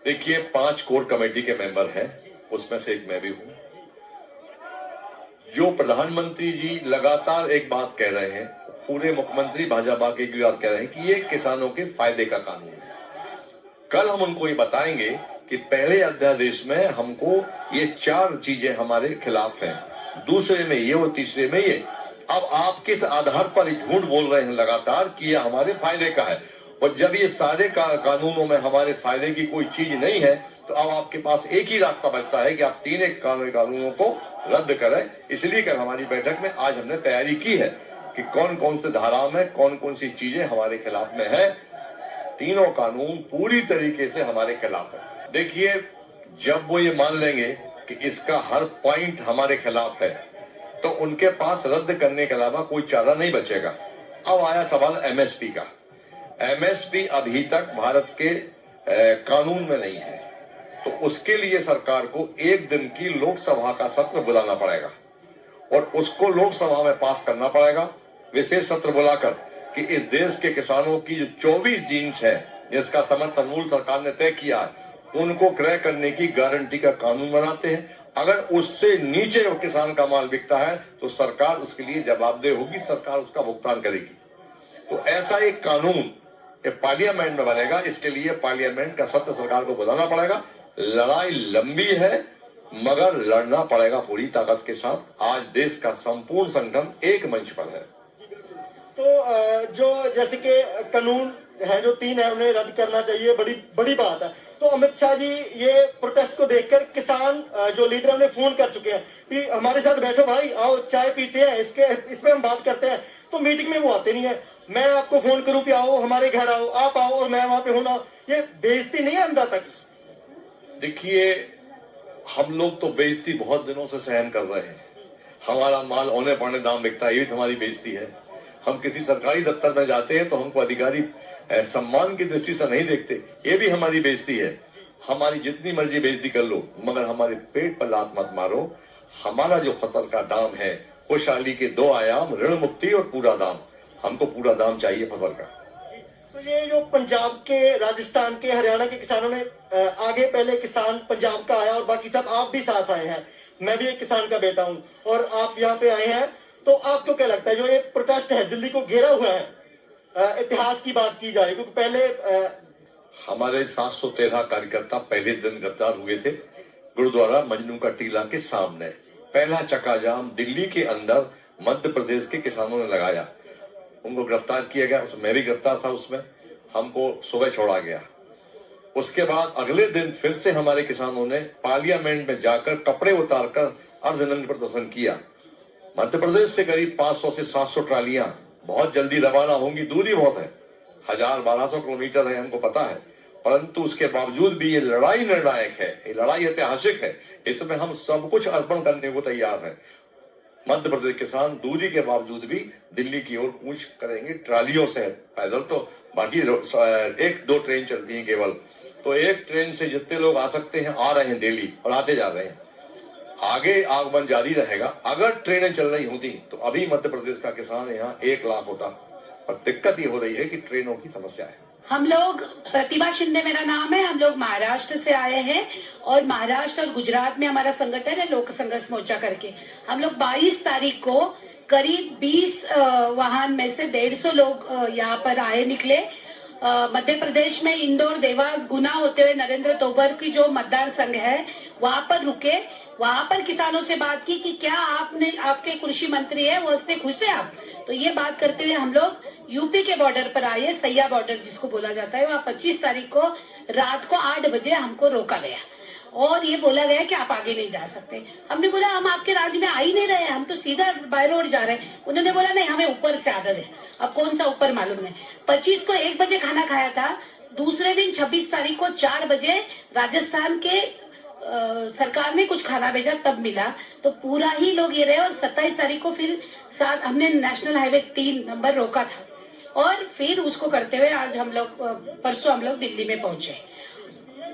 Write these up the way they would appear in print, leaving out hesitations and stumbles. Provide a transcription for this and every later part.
देखिए 5 core committee के member हैं, उसमें से एक मैं भी हूं। जो प्रधानमंत्री जी लगातार एक बात कह रहे हैं, पूरे मुख्यमंत्री भाजपा के भी बात कह रहे हैं कि ये किसानों के फायदे का कानून है। कल हम उनको ये बताएंगे कि पहले अध्यादेश में हमको ये 4 चीजें हमारे खिलाफ हैं, दूसरे में ये और तीसरे में ये। अब आप किस आधार पर झूठ बोल रहे हैं लगातार कि ये हमारे फायदे का है, और जब ये सारे कानूनों में हमारे फायदे की कोई चीज नहीं है तो अब आपके पास एक ही रास्ता बचता है कि आप 3 कानूनों को रद्द करें। इसलिए कल हमारी बैठक में आज हमने तैयारी की है कि कौन कौन से धाराओं में कौन कौन सी चीजें हमारे खिलाफ में है। तीनों कानून पूरी तरीके से हमारे खिलाफ है। देखिए, जब वो ये मान लेंगे कि इसका हर पॉइंट हमारे खिलाफ है तो उनके पास रद्द करने के अलावा कोई चारा नहीं बचेगा। अब आया सवाल एमएसपी का। एमएसपी अभी तक भारत के कानून में नहीं है, तो उसके लिए सरकार को 1 दिन की लोकसभा का सत्र बुलाना पड़ेगा और उसको लोकसभा में पास करना पड़ेगा, विशेष सत्र बुलाकर कि इस देश के किसानों की जो 24 जीन्स है जिसका समर्थन मूल्य सरकार ने तय किया है, उनको क्रय करने की गारंटी का कानून बनाते हैं। अगर उससे नीचे वो किसान का माल बिकता है तो सरकार उसके लिए जवाबदेह होगी, सरकार उसका भुगतान करेगी। तो ऐसा एक कानून पार्लियामेंट में बनेगा। इसके लिए पार्लियामेंट का सत्र सरकार को बुलाना पड़ेगा। लड़ाई लंबी है मगर लड़ना पड़ेगा पूरी ताकत के साथ। आज देश का संपूर्ण संगठन एक मंच पर है। तो जो जैसे कि कानून है जो 3 है उन्हें रद्द करना चाहिए, बड़ी बात है। तो अमित शाह जी ये प्रोटेस्ट को देखकर किसान जो लीडर उन्हें फोन कर चुके हैं कि हमारे साथ बैठो भाई, आओ चाय पीते हैं, इसमें हम बात करते हैं। तो मीटिंग में वो आते नहीं है। मैं आपको फोन करूं कि आओ हमारे घर आओ, आप आओ और मैं वहां पे हूं ना, ये बेइज्जती नहीं है अन्नदाता की? देखिए, हम लोग तो बेइज्जती बहुत दिनों से सहन कर रहे हैं। हमारा माल औने पौने दाम बिकता है, ये भी हमारी बेइज्जती है। हम किसी सरकारी दफ्तर में जाते हैं तो हमको अधिकारी सम्मान की दृष्टि से नहीं देखते, ये भी हमारी बेइज्जती है। हमारी जितनी मर्जी बेइज्जती कर लो मगर हमारे पेट पर लात मत मारो। हमारा जो फसल का दाम है, खुशहाली के 2 आयाम, ऋण मुक्ति और पूरा दाम, हमको पूरा दाम चाहिए फसल का। तो ये जो पंजाब के, राजस्थान के, हरियाणा के किसानों ने आगे पहले किसान पंजाब का आया और बाकी सब आप भी साथ आए हैं। मैं भी एक किसान का बेटा हूं और आप यहाँ पे आए हैं। तो आपको क्या लगता है जो ये प्रोटेस्ट है दिल्ली को घेरा हुआ है, इतिहास की बात की जाए क्योंकि पहले हमारे 713 कार्यकर्ता पहले दिन गिरफ्तार हुए थे गुरुद्वारा मजनू का टीला के सामने। पहला चक्काजाम दिल्ली के अंदर मध्य प्रदेश के किसानों ने लगाया, उनको गिरफ्तार किया गया। मैं भी गिरफ्तार था उसमें, हमको सुबह छोड़ा गया। उसके बाद अगले दिन फिर से हमारे किसानों ने पार्लियामेंट में जाकर कपड़े उतारकर अर्धनग्न प्रदर्शन किया। मध्य प्रदेश से करीब 500 से 700 ट्रालियां बहुत जल्दी रवाना होंगी। दूरी बहुत है, 1000-1200 किलोमीटर है, हमको पता है, परंतु उसके बावजूद भी ये लड़ाई निर्णायक है, ये लड़ाई ऐतिहासिक है। इसमें हम सब कुछ अर्पण करने को तैयार हैं। मध्य प्रदेश किसान दूरी के बावजूद भी दिल्ली की ओर कूच करेंगे ट्रालियों से, पैदल तो बाकी 1-2 ट्रेन चलती हैं केवल। तो एक ट्रेन से जितने लोग आ सकते हैं आ रहे हैं दिल्ली और आते जा रहे हैं। आगे आगमन जारी रहेगा। अगर ट्रेनें चल रही होती तो अभी मध्य प्रदेश का किसान यहाँ 1 लाख होता, और दिक्कत ये हो रही है कि ट्रेनों की समस्या है। हम लोग, प्रतिभा शिंदे मेरा नाम है, हम लोग महाराष्ट्र से आए हैं और महाराष्ट्र और गुजरात में हमारा संगठन है लोक संघर्ष मोर्चा करके। हम लोग 22 तारीख को करीब 20 वाहन में से 150 लोग यहाँ पर आए निकले। मध्य प्रदेश में इंदौर, देवास, गुना होते हुए नरेंद्र तोमर की जो मतदार संघ है वहां पर रुके। वहां पर किसानों से बात की कि क्या आपके कृषि मंत्री है वो उससे खुश है आप? तो ये बात करते हुए हम लोग यूपी के बॉर्डर पर आए, सैया बॉर्डर जिसको बोला जाता है। वहाँ 25 तारीख को रात को 8 बजे हमको रोका गया और ये बोला गया कि आप आगे नहीं जा सकते। हमने बोला हम आपके राज्य में आ ही नहीं रहे, हम तो सीधा बाय रोड जा रहे हैं। उन्होंने बोला नहीं, हमें ऊपर से आदत है। अब कौन सा ऊपर मालूम नहीं। 25 को 1 बजे खाना खाया था। दूसरे दिन 26 तारीख को 4 बजे राजस्थान के सरकार ने कुछ खाना भेजा तब मिला। तो पूरा ही लोग ये रहे और 27 तारीख को फिर साथ हमने नेशनल हाईवे 3 नंबर रोका था और फिर उसको करते हुए आज हम लोग परसों हम लोग दिल्ली में पहुंचे।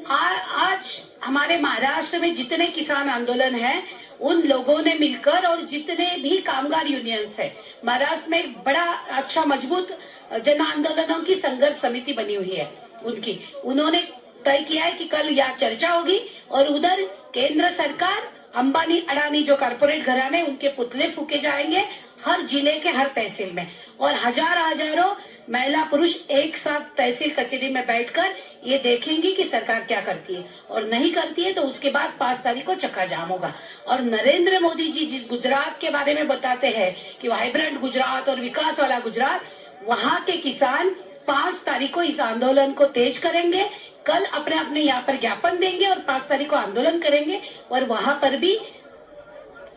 आज हमारे महाराष्ट्र में जितने किसान आंदोलन है उन लोगों ने मिलकर और जितने भी कामगार यूनियंस है, महाराष्ट्र में एक बड़ा अच्छा मजबूत जन आंदोलनों की संघर्ष समिति बनी हुई है उनकी, उन्होंने तय किया है कि कल यहाँ चर्चा होगी और उधर केंद्र सरकार, अंबानी अडानी जो कारपोरेट घराने, उनके पुतले फूके जाएंगे हर जिले के हर तहसील में, और हजारों महिला पुरुष एक साथ तहसील कचेरी में बैठकर ये देखेंगे कि सरकार क्या करती है, और नहीं करती है तो उसके बाद 5 तारीख को चक्का जाम होगा। और नरेंद्र मोदी जी जिस गुजरात के बारे में बताते हैं कि वाइब्रेंट गुजरात और विकास वाला गुजरात, वहाँ के किसान 5 तारीख को इस आंदोलन को तेज करेंगे। कल अपने अपने यहाँ पर ज्ञापन देंगे और 5 तारीख को आंदोलन करेंगे, और वहाँ पर भी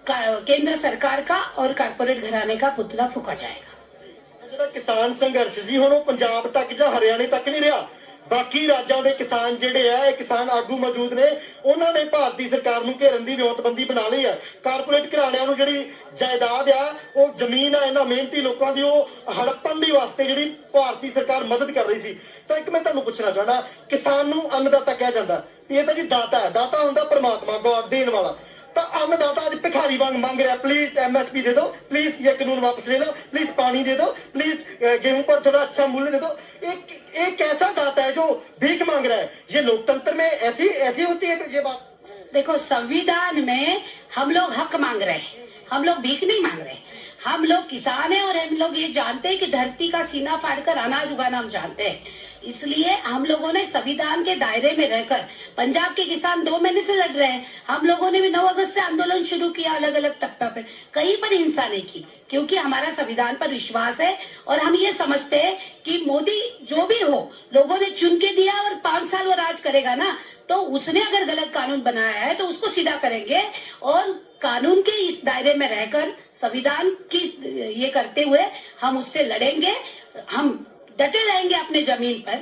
केंद्र सरकार का और कारपोरेट घराने का पुतला फूका जाएगा। ਜਿਹੜਾ ਕਿਸਾਨ ਸੰਘਰਸ਼ ਸੀ ਹੁਣ ਉਹ ਪੰਜਾਬ ਤੱਕ ਜਾਂ ਹਰਿਆਣੇ ਤੱਕ ਨਹੀਂ ਰਿਹਾ, ਬਾਕੀ ਰਾਜਾਂ ਦੇ ਕਿਸਾਨ ਜਿਹੜੇ ਆ, ਇਹ ਕਿਸਾਨ ਆਗੂ ਮੌਜੂਦ ਨੇ, ਉਹਨਾਂ ਨੇ ਭਾਰਤੀ ਸਰਕਾਰ ਨੂੰ ਘੇਰਨ ਦੀ ਵਿਉਂਤਬੰਦੀ ਬਣਾ ਲਈ ਹੈ। ਕਾਰਪੋਰੇਟ ਘਰਾਣਿਆਂ ਨੂੰ ਜਿਹੜੀ ਜਾਇਦਾਦ ਆ, ਉਹ ਜ਼ਮੀਨ ਆ ਇਹਨਾਂ ਮਿਹਨਤੀ ਲੋਕਾਂ ਦੀ, ਉਹ ਹੜੱਪਣ ਦੀ ਵਾਸਤੇ ਜਿਹੜੀ ਭਾਰਤੀ ਸਰਕਾਰ ਮਦਦ ਕਰ ਰਹੀ ਸੀ। ਤਾਂ ਇੱਕ ਮੈਂ ਤੁਹਾਨੂੰ ਪੁੱਛਣਾ ਚਾਹਣਾ, ਕਿਸਾਨ ਨੂੰ ਅੰਨਦਾਤਾ ਕਿਹਾ ਜਾਂਦਾ, ਇਹ ਤਾਂ ਜੀ ਦਾਤਾ ਹੈ, ਦਾਤਾ ਹੁੰਦਾ ਪਰਮਾਤਮਾ, ਗॉड ਦੇਣ ਵਾਲਾ। तो अन्नदाता आज भिखारी वांग मांग रहा है, प्लीज MSP दे दो, प्लीज ये कानून वापस ले लो, प्लीज पानी दे दो, प्लीज गेहूं पर थोड़ा अच्छा मूल्य दे दो। एक ऐसा दाता है जो भीख मांग रहा है। ये लोकतंत्र में ऐसी होती है ये बात? देखो, संविधान में हम लोग हक मांग रहे हैं, हम लोग भीख नहीं मांग रहे। हम लोग किसान हैं और हम लोग ये जानते हैं कि धरती का सीना फाड़कर अनाज उगाना हम जानते हैं। इसलिए हम लोगों ने संविधान के दायरे में रहकर, पंजाब के किसान 2 महीने से लड़ रहे हैं, हम लोगों ने भी 9 अगस्त से आंदोलन शुरू किया, अलग अलग टप्पा पे, कहीं पर हिंसा नहीं की, क्योंकि हमारा संविधान पर विश्वास है। और हम ये समझते हैं कि मोदी जो भी हो, लोगों ने चुन के दिया और 5 साल वो राज करेगा ना, तो उसने अगर गलत कानून बनाया है तो उसको सीधा करेंगे, और कानून के इस दायरे में रहकर संविधान की ये करते हुए हम उससे लड़ेंगे। हम डटे रहेंगे अपने जमीन पर,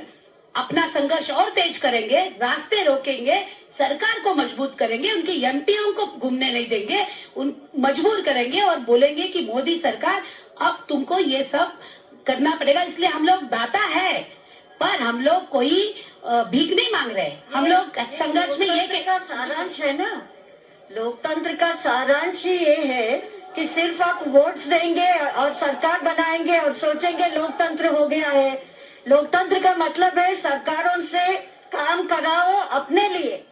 अपना संघर्ष और तेज करेंगे, रास्ते रोकेंगे, सरकार को मजबूत करेंगे, उनके MPओं को घूमने नहीं देंगे, उन मजबूर करेंगे और बोलेंगे कि मोदी सरकार अब तुमको ये सब करना पड़ेगा। इसलिए हम लोग दाता है, पर हम लोग कोई भीख नहीं मांग रहे। हम लोग संघर्ष में ये का सारांश है ना, लोकतंत्र का सारांश ही ये है कि सिर्फ आप वोट्स देंगे और सरकार बनाएंगे और सोचेंगे लोकतंत्र हो गया है। लोकतंत्र का मतलब है सरकारों से काम कराओ अपने लिए,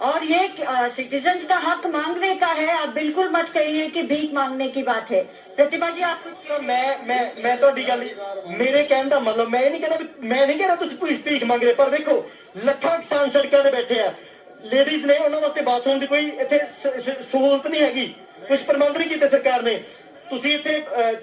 और ये सिटीजन्स का हक मांगने का है। आप बिल्कुल मत कहिए कि भीख मांगने की बात है। प्रतिभा जी, आप कुछ? मैं तो गल, मेरे कहने का मतलब मैं नहीं कहना, मैं नहीं कह रहा तुम भीख मंग रहे, पर देखो ਲੱਖਾਂ किसान सड़कों पे बैठे आ, लेडीज ने, उन्होंने वास्ते बाथरूम की कोई इतने सहूलत नहीं हैगी, कुछ प्रबंध नहीं किए सरकार ने। ਤੁਸੀਂ ਇੱਥੇ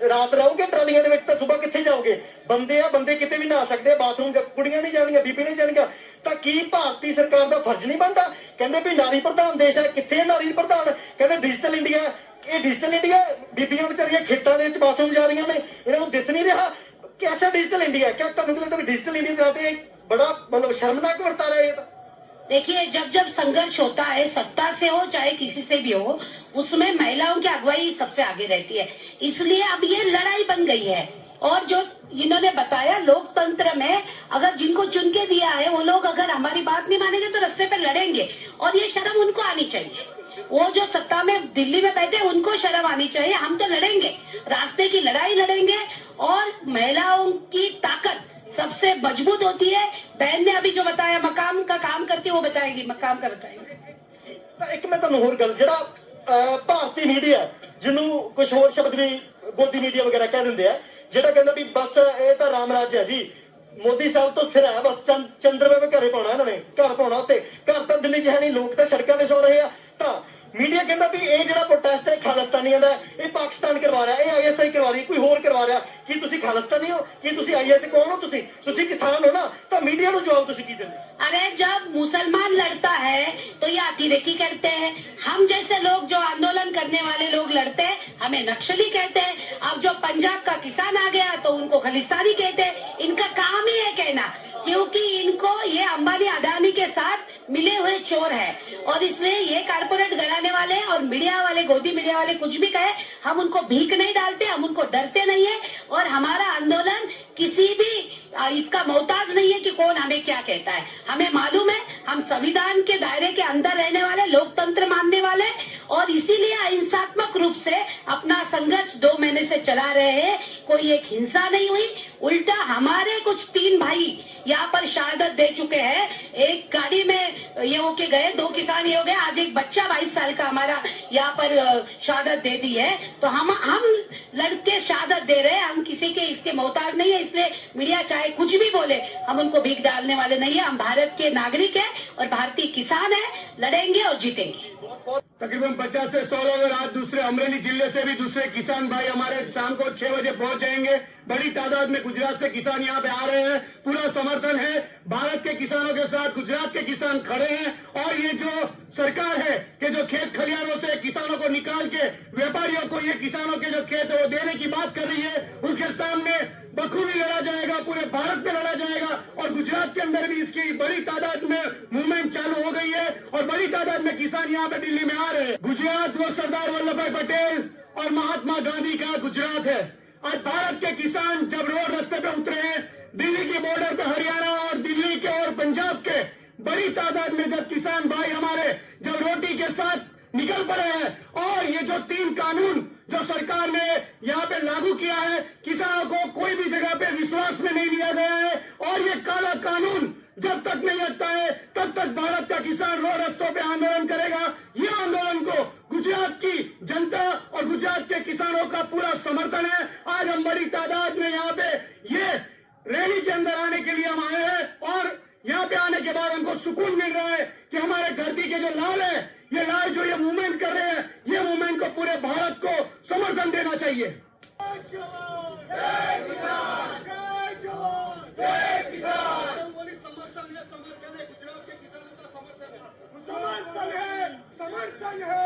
ਰਾਤ ਰਹੋਗੇ ਟਰਾਲੀਆਂ ਦੇ ਵਿੱਚ, ਤਾਂ ਸਵੇਰ ਕਿੱਥੇ ਜਾਓਗੇ? ਬੰਦੇ ਕਿਤੇ ਵੀ ਨਹਾ ਸਕਦੇ ਆ, ਬਾਥਰੂਮ ਕੁੜੀਆਂ ਨਹੀਂ ਜਾਣਗੀਆਂ, ਬੀਬੀ ਨਹੀਂ ਜਾਣਗੀਆਂ। ਤਾਂ ਕੀ ਭਾਰਤੀ ਸਰਕਾਰ ਦਾ ਫਰਜ਼ ਨਹੀਂ ਬਣਦਾ? ਕਹਿੰਦੇ ਵੀ ਨਾਰੀ ਪ੍ਰਧਾਨ ਦੇਸ਼ ਹੈ, ਕਿੱਥੇ ਹੈ ਨਾਰੀ ਪ੍ਰਧਾਨ? ਕਹਿੰਦੇ ਡਿਜੀਟਲ ਇੰਡੀਆ, ਇਹ ਡਿਜੀਟਲ ਇੰਡੀਆ, ਬੀਬੀਆਂ ਵਿਚਾਰੀਆਂ ਖੇਤਾਂ ਦੇ ਵਿੱਚ ਬਾਥਰੂਮ ਜਾ ਰਹੀਆਂ ਨੇ, ਇਹਨਾਂ ਨੂੰ ਦਿਸ ਨਹੀਂ ਰਿਹਾ। कैसा डिजिटल इंडिया? क्या ਤੁਹਾਨੂੰ ਲੱਗਦਾ ਵੀ डिजिटल इंडिया जाते बड़ा मतलब शर्मनाक वर्तारा है ये? देखिए, जब संघर्ष होता है, सत्ता से हो चाहे किसी से भी हो, उसमें महिलाओं की अगुवाई सबसे आगे रहती है। इसलिए अब ये लड़ाई बन गई है। और जो इन्होंने बताया, लोकतंत्र में अगर जिनको चुन के दिया है वो लोग अगर हमारी बात नहीं मानेंगे तो रास्ते पे लड़ेंगे, और ये शर्म उनको आनी चाहिए। वो जो सत्ता में दिल्ली में बैठे उनको शर्म आनी चाहिए। हम तो लड़ेंगे, रास्ते की लड़ाई लड़ेंगे, और महिलाओं की ताकत सबसे मजबूत होती है। बहन ने अभी जो बताया मकाम का काम करती है, वो बताएगी, मकाम का बताएगी। एक मैं तुहानू होर गल, ਜਿਹੜਾ ਭਾਰਤੀ ਮੀਡੀਆ ਜਿਹਨੂੰ ਕੁਝ ਹੋਰ ਸ਼ਬਦ ਵੀ ਗੋਦੀ ਮੀਡੀਆ ਵਗੈਰਾ ਕਹਿ ਦਿੰਦੇ ਆ, ਜਿਹੜਾ ਕਹਿੰਦਾ ਵੀ ਬਸ ਇਹ ਤਾਂ ਰਾਮ ਰਾਜ ਹੈ ਜੀ, ਮੋਦੀ ਸਾਹਿਬ ਤੋਂ ਸਿਰ ਹੈ, ਬਸ ਚੰਦਰਬਾਬੇ ਘਰੇ ਪਾਉਣਾ ਇਹਨਾਂ ਨੇ, ਘਰ ਪਾਉਣਾ ਉੱਤੇ, ਘਰ ਤਾਂ ਦਿੱਲੀ 'ਚ ਹੈ ਨਹੀਂ, ਲੋਕ ਤਾਂ ਸੜਕਾਂ ਤੇ ਸੌ ਰਹੇ ਆ। ਤਾਂ मीडिया कहता भी ये जो प्रोटेस्ट है खालिस्तानियों का, ये पाकिस्तान करवा रहा है, ये ISI करवा रही, कोई होर करवा रहा। कि तुसी खालिस्तानी हो, कि तुसी ISI कौन हो? तुसी किसान हो ना, तो मीडिया को जवाब तुसी की देंगे? अरे जब मुसलमान लड़ता है तो ये अतिरेकी करते हैं। हम जैसे लोग जो आंदोलन करने वाले लोग लड़ते हैं, हमें नक्सली कहते हैं। अब जो पंजाब का किसान आ गया तो उनको खालिस्तानी कहते हैं। इनका काम ही है कहना, क्योंकि इनको ये अंबानी अडानी के साथ मिले हुए चोर है, और इसलिए ये कारपोरेट घराने वाले और मीडिया वाले, गोदी मीडिया वाले कुछ भी कहे, हम उनको भीख नहीं डालते, हम उनको डरते नहीं है। और हमारा आंदोलन किसी भी इसका मोहताज नहीं है कि कौन हमें क्या कहता है। हमें मालूम है हम संविधान के दायरे के अंदर रहने वाले, लोकतंत्र मानने वाले, और इसीलिए अहिंसात्मक रूप से अपना संघर्ष 2 महीने से चला रहे हैं। कोई एक हिंसा नहीं हुई, उल्टा हमारे कुछ 3 भाई यहाँ पर शहादत दे चुके हैं। एक गाड़ी में ये होके गए, 2 किसान ये हो गए, आज एक बच्चा 22 साल का हमारा यहाँ पर शहादत दे दी है। तो हम लड़के शहादत दे रहे हैं, हम किसी के इसके मोहताज नहीं है। इसलिए मीडिया चाहे कुछ भी बोले, हम उनको भीख डालने वाले नहीं है। हम भारत के नागरिक है और भारतीय किसान है, लड़ेंगे और जीतेंगे। तकरीबन 50 से 100 लोग आज दूसरे अमरेली जिले से भी दूसरे किसान भाई हमारे शाम को 6 बजे पहुंच जाएंगे। बड़ी तादाद में गुजरात से किसान यहाँ पे आ रहे हैं। पूरा समर्थन है, भारत के किसानों के साथ गुजरात के किसान खड़े हैं। और ये जो सरकार है कि जो खेत खलिहानों से किसानों को निकाल के व्यापारियों को ये किसानों के जो खेत है वो देने की बात कर रही है, उसके सामने बखूबी लड़ा जाएगा, पूरे भारत में लड़ा जाएगा। और गुजरात के अंदर भी इसकी बड़ी तादाद में मूवमेंट चालू हो गई है और बड़ी तादाद में किसान यहाँ पे दिल्ली में आ रहे हैं। गुजरात वो सरदार वल्लभ भाई पटेल और महात्मा गांधी का गुजरात है। आज भारत के किसान जब रोड रास्ते पे उतरे हैं, दिल्ली के बॉर्डर पे हरियाणा और दिल्ली के और पंजाब के बड़ी तादाद में जब किसान भाई हमारे जब रोटी के साथ निकल पड़े हैं और ये जो 3 कानून जो सरकार ने यहाँ पे लागू किया है, किसानों को कोई भी जगह पे विश्वास में नहीं लिया गया है। और ये काला कानून जब तक नहीं हटता है तब तक भारत का किसान रोड रास्तों पे आंदोलन करेगा। ये आंदोलन को गुजरात की जनता और गुजरात के किसानों का पूरा समर्थन है। आज हम बड़ी तादाद में यहाँ पे ये रैली के अंदर आने के लिए हम आए हैं और यहाँ पे आने के बाद हमको सुकून मिल रहा है कि हमारे धरती के जो लाल है, ये लाल जो ये मूवमेंट कर रहे हैं, ये मूवमेंट को पूरे भारत को समर्थन देना चाहिए। समर्थन है, समर्थन है।